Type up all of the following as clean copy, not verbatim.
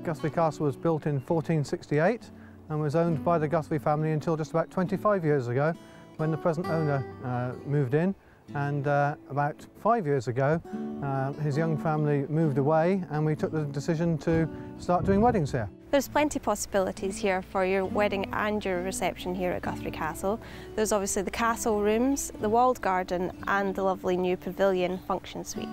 Guthrie Castle was built in 1468 and was owned by the Guthrie family until just about 25 years ago, when the present owner moved in. And about 5 years ago, his young family moved away and we took the decision to start doing weddings here. There's plenty of possibilities here for your wedding and your reception here at Guthrie Castle. There's obviously the castle rooms, the walled garden and the lovely new pavilion function suite.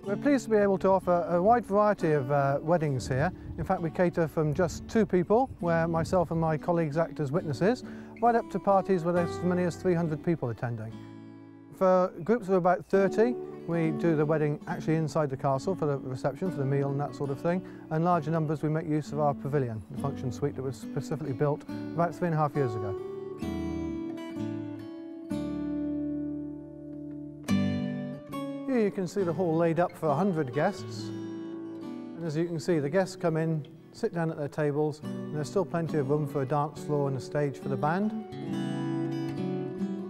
We're pleased to be able to offer a wide variety of weddings here. In fact, we cater from just 2 people, where myself and my colleagues act as witnesses, right up to parties with as many as 300 people attending. For groups of about 30, we do the wedding actually inside the castle for the reception, for the meal and that sort of thing. And larger numbers, we make use of our pavilion, the function suite that was specifically built about 3.5 years ago. Here you can see the hall laid up for 100 guests. And as you can see, the guests come in, sit down at their tables, and there's still plenty of room for a dance floor and a stage for the band.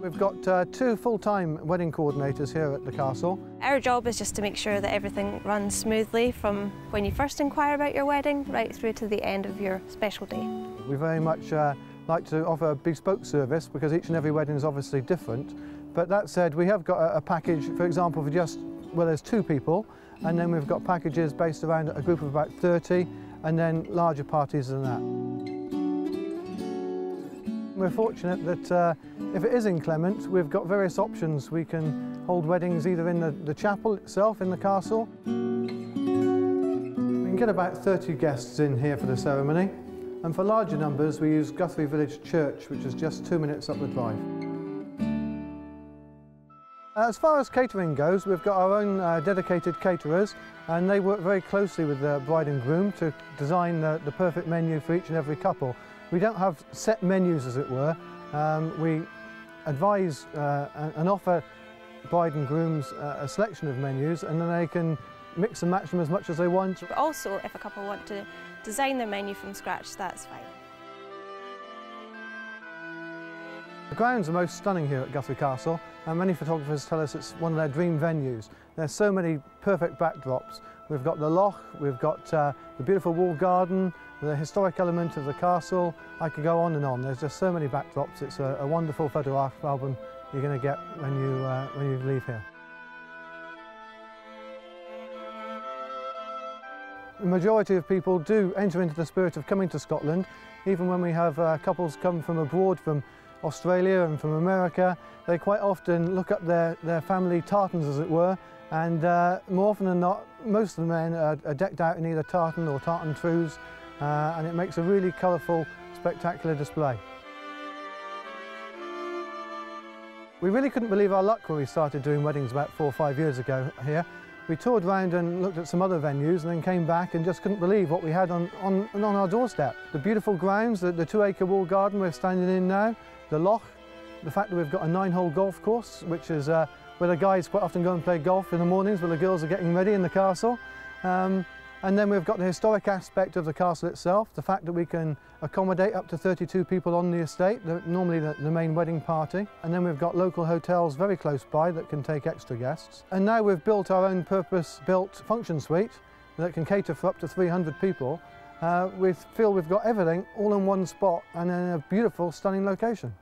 We've got 2 full-time wedding coordinators here at the castle. Our job is just to make sure that everything runs smoothly from when you first inquire about your wedding right through to the end of your special day. We very much like to offer a bespoke service because each and every wedding is obviously different. But that said, we have got a package, for example, for just where there's 2 people, and then we've got packages based around a group of about 30, and then larger parties than that. We're fortunate that if it is inclement, we've got various options. We can hold weddings either in the chapel itself in the castle. We can get about 30 guests in here for the ceremony, and for larger numbers we use Guthrie Village Church, which is just 2 minutes up the drive. As far as catering goes, we've got our own dedicated caterers, and they work very closely with the bride and groom to design the perfect menu for each and every couple. We don't have set menus, as it were. We advise and offer bride and grooms a selection of menus, and then they can mix and match them as much as they want. But also, if a couple want to design their menu from scratch, that's fine. The grounds are most stunning here at Guthrie Castle, and many photographers tell us it's one of their dream venues. There's so many perfect backdrops. We've got the loch, we've got the beautiful walled garden, the historic element of the castle. I could go on and on. There's just so many backdrops. It's a wonderful photograph album you're going to get when you leave here. The majority of people do enter into the spirit of coming to Scotland, even when we have couples come from abroad, from Australia and from America. They quite often look up their family tartans, as it were, and more often than not, most of the men are decked out in either tartan or tartan trews, and it makes a really colourful, spectacular display. We really couldn't believe our luck when we started doing weddings about 4 or 5 years ago here. We toured around and looked at some other venues and then came back and just couldn't believe what we had on our doorstep. The beautiful grounds, the 2-acre walled garden we're standing in now, the loch, the fact that we've got a 9-hole golf course, which is where the guys quite often go and play golf in the mornings while the girls are getting ready in the castle. And then we've got the historic aspect of the castle itself, the fact that we can accommodate up to 32 people on the estate, normally the main wedding party. And then we've got local hotels very close by that can take extra guests. And now we've built our own purpose-built function suite that can cater for up to 300 people. We feel we've got everything all in one spot and in a beautiful, stunning location.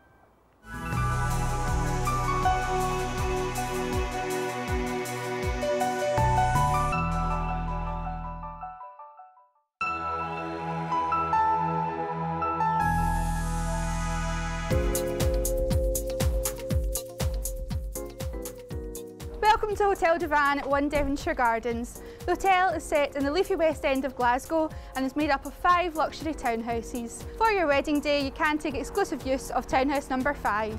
Welcome to Hotel Divan at 1 Devonshire Gardens. The hotel is set in the leafy west end of Glasgow and is made up of 5 luxury townhouses. For your wedding day, you can take exclusive use of townhouse number 5.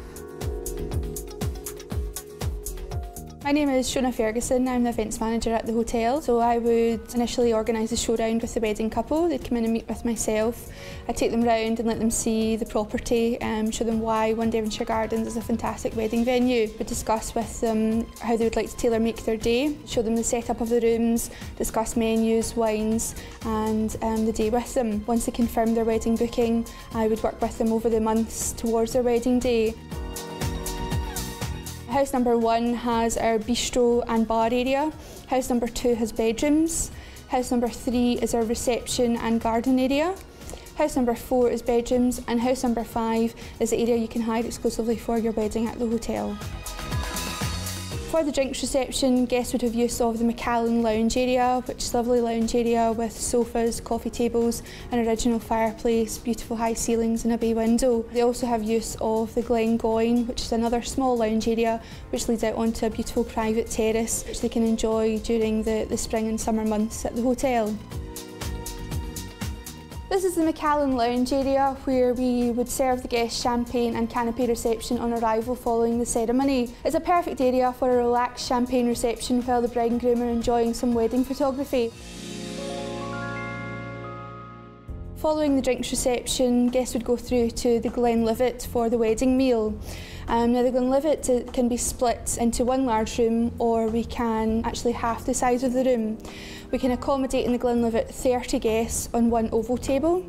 My name is Shona Ferguson. I'm the events manager at the hotel. So I would initially organise a show round with the wedding couple. They'd come in and meet with myself. I'd take them round and let them see the property, show them why 1 Devonshire Gardens is a fantastic wedding venue. We'd discuss with them how they would like to tailor make their day, show them the setup of the rooms, discuss menus, wines and the day with them. Once they confirmed their wedding booking, I would work with them over the months towards their wedding day. House number 1 has our bistro and bar area. House number 2 has bedrooms. House number 3 is our reception and garden area. House number 4 is bedrooms, and house number 5 is the area you can hire exclusively for your wedding at the hotel. For the drinks reception, guests would have use of the Macallan lounge area, which is a lovely lounge area with sofas, coffee tables, an original fireplace, beautiful high ceilings and a bay window. They also have use of the Glengoyne, which is another small lounge area which leads out onto a beautiful private terrace which they can enjoy during the spring and summer months at the hotel. This is the Macallan lounge area where we would serve the guests champagne and canapé reception on arrival following the ceremony. It's a perfect area for a relaxed champagne reception while the bride and groom are enjoying some wedding photography. Following the drinks reception, guests would go through to the Glenlivet for the wedding meal. Now the Glenlivet can be split into one large room, or we can actually half the size of the room. We can accommodate in the Glenlivet 30 guests on one oval table,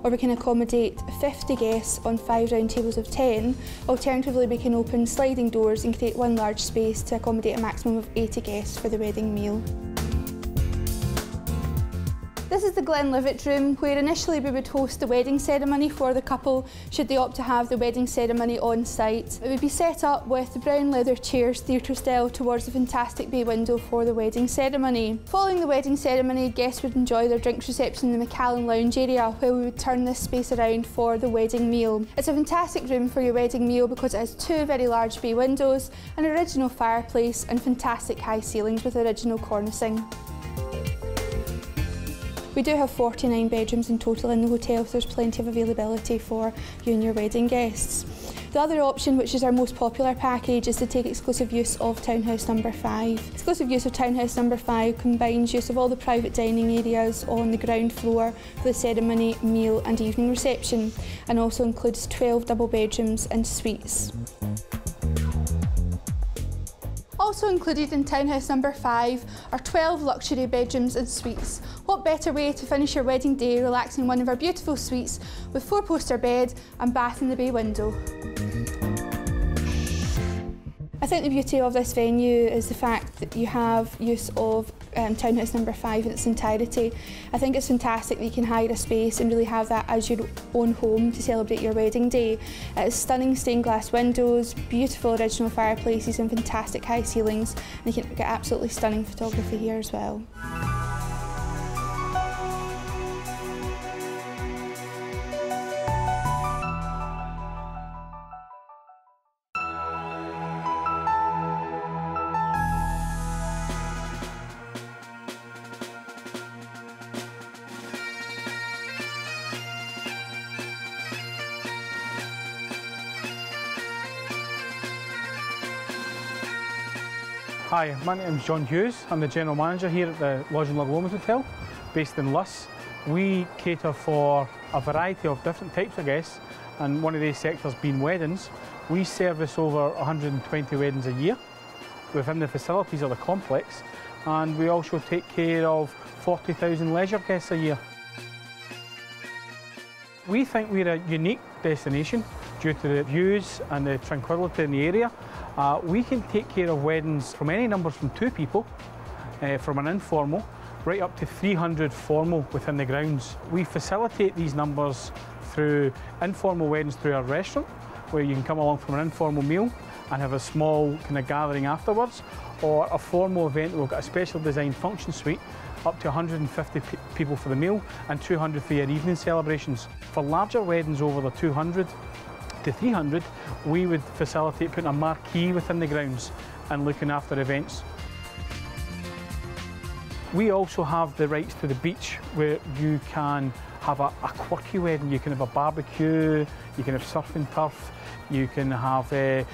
or we can accommodate 50 guests on 5 round tables of 10. Alternatively, we can open sliding doors and create one large space to accommodate a maximum of 80 guests for the wedding meal. This is the Glenlivet room, where initially we would host the wedding ceremony for the couple should they opt to have the wedding ceremony on site. It would be set up with the brown leather chairs, theatre style, towards the fantastic bay window for the wedding ceremony. Following the wedding ceremony, guests would enjoy their drinks reception in the Macallan lounge area, where we would turn this space around for the wedding meal. It's a fantastic room for your wedding meal because it has 2 very large bay windows, an original fireplace and fantastic high ceilings with original cornicing. We do have 49 bedrooms in total in the hotel, so there's plenty of availability for you and your wedding guests. The other option, which is our most popular package, is to take exclusive use of townhouse number 5. Exclusive use of townhouse number 5 combines use of all the private dining areas on the ground floor for the ceremony, meal and evening reception, and also includes 12 double bedrooms and suites. Also included in townhouse number 5 are 12 luxury bedrooms and suites. What better way to finish your wedding day relaxing in one of our beautiful suites with 4-poster bed and bath in the bay window. I think the beauty of this venue is the fact that you have use of townhouse number 5 in its entirety. I think it's fantastic that you can hire a space and really have that as your own home to celebrate your wedding day. It has stunning stained glass windows, beautiful original fireplaces and fantastic high ceilings, and you can get absolutely stunning photography here as well. Hi, my name is John Hughes. I'm the General Manager here at the Lodge and Luglomas Hotel, based in Luss. We cater for a variety of different types of guests, and one of these sectors being weddings. We service over 120 weddings a year within the facilities of the complex, and we also take care of 40,000 leisure guests a year. We think we're a unique destination due to the views and the tranquility in the area. We can take care of weddings from any numbers from 2 people, from an informal, right up to 300 formal within the grounds. We facilitate these numbers through informal weddings through our restaurant, where you can come along from an informal meal and have a small kind of gathering afterwards, or a formal event. We've got a special designed function suite up to 150 people for the meal and 200 for your evening celebrations. For larger weddings over the 200 to 300, we would facilitate putting a marquee within the grounds and looking after events. We also have the rights to the beach, where you can have a quirky wedding. You can have a barbecue, you can have surf and turf, you can have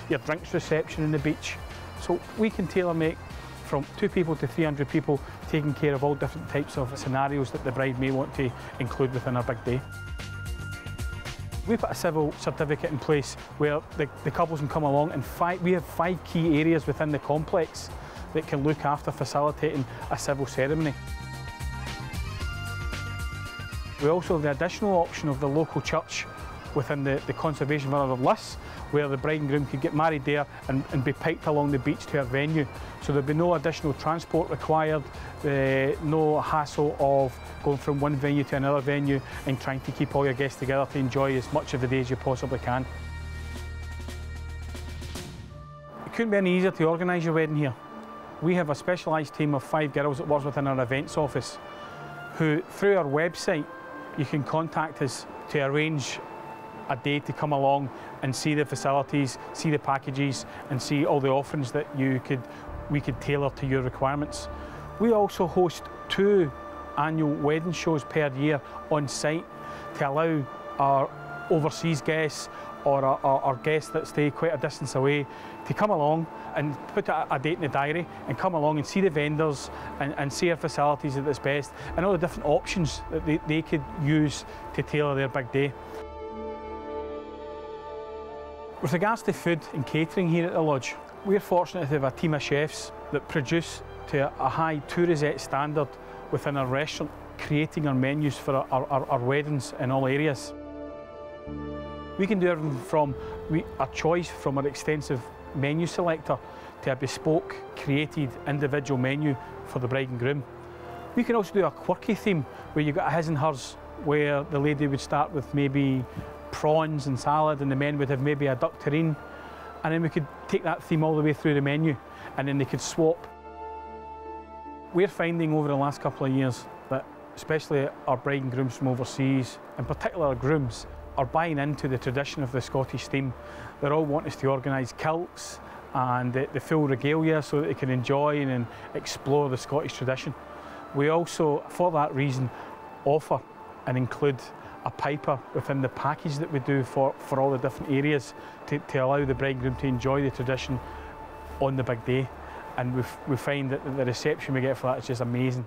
your drinks reception in the beach. So we can tailor-make from 2 people to 300 people, taking care of all different types of scenarios that the bride may want to include within her big day. We put a civil certificate in place where the couples can come along, and we have 5 key areas within the complex that can look after facilitating a civil ceremony. We also have the additional option of the local church within the conservation village of Luss, where the bride and groom could get married there and be piked along the beach to our venue. So there'd be no additional transport required, no hassle of going from one venue to another venue and trying to keep all your guests together to enjoy as much of the day as you possibly can. It couldn't be any easier to organise your wedding here. We have a specialised team of 5 girls that works within our events office, who through our website you can contact us to arrange a day to come along and see the facilities, see the packages and see all the offerings that we could tailor to your requirements. We also host 2 annual wedding shows per year on site to allow our overseas guests or our guests that stay quite a distance away to come along and put a date in the diary and come along and see the vendors and see our facilities at its best and all the different options that they could use to tailor their big day. With regards to food and catering here at the lodge, we're fortunate to have a team of chefs that produce to a high tourisette standard within our restaurant, creating our menus for our weddings in all areas. We can do everything from a choice from our extensive menu selector to a bespoke, created individual menu for the bride and groom. We can also do a quirky theme where you've got a his and hers, where the lady would start with maybe prawns and salad and the men would have maybe a duck terrine, and then we could take that theme all the way through the menu and then they could swap. We're finding over the last couple of years that especially our bride and grooms from overseas, in particular our grooms, are buying into the tradition of the Scottish theme. They're all wanting us to organise kilts and the full regalia so that they can enjoy and explore the Scottish tradition. We also, for that reason, offer and include a piper within the package that we do for all the different areas to allow the bride and groom to enjoy the tradition on the big day. And we find that the reception we get for that is just amazing.